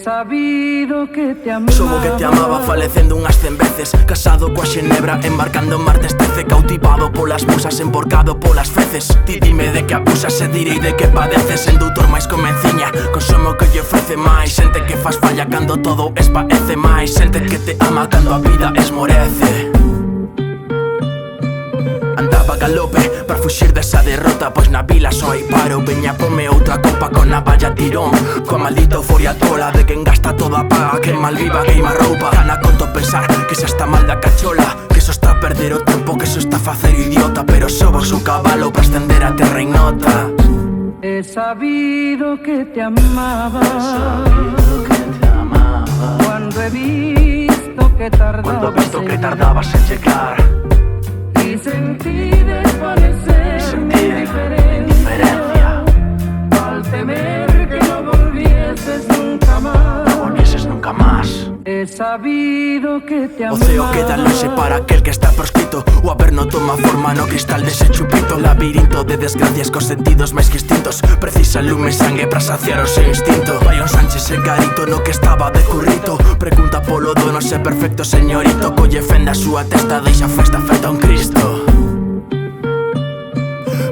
sabido que te amaba. Sobo que te amaba falecendo unhas 100 veces. Casado coa xenebra, embarcando en mar destece. Cautivado polas musas, emborcado polas feces. Ti dime de que abusas e direi de que padeces. En doutor máis convenciña, consumo que lle ofrece máis. Xente que faz falla cando todo espaece máis. Xente que te ama cando a vida esmorece. Andaba galope para fuxir desa derrota, pois na vila só hai paro. Veña pome outra copa con a valla tirón, coa maldita euforia tola de quen gasta toda paga, quen mal viva queima roupa. Gana conto pensar que xa está mal da cachola, que eso está a perder o tempo, que eso está a facer idiota. Pero sobos un cabalo para estender a terra ignota. He sabido que te amaba, cuando he visto que tardabas en llegar. Y sentí desvanecer mi indiferencia, al temer que no volvieses nunca más. He sabido que te amaba. O ceo queda lonxe para aquel que está proscrito. O averno toma forma no cristal dese chupito. Labirinto de desgracias cos sentidos máis que extintos. Precisa lume e sangue para saciar o seu instinto. Vai un Sánchez e Garito no que estaba de currito. Pregunta polo dono se perfecto señorito. Colle fenda a súa testa, deixa a festa feita a un Cristo.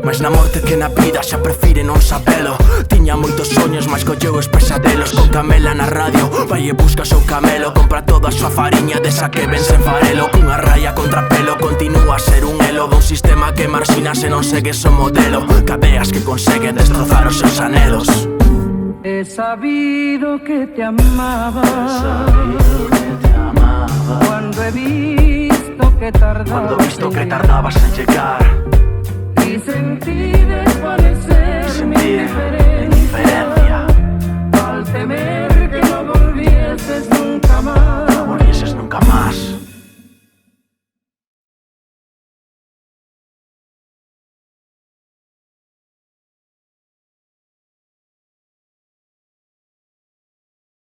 Mais na morte que na vida xa prefire non sabelo. Tiña moitos soños, mas colleu os pesadelos. Con Camela na radio, vai e busca o seu camelo. Compra toda a súa fariña desa que ven sen farelo. Cunha raya contra pelo, continúa a ser un elo dun sistema que marxina se non segues o modelo. Cadeas que conseguen destrozar os seus anhelos. He sabido que te amaba, cuando he visto que tardabas en llegar. Y sentí desvanecer mi indiferencia,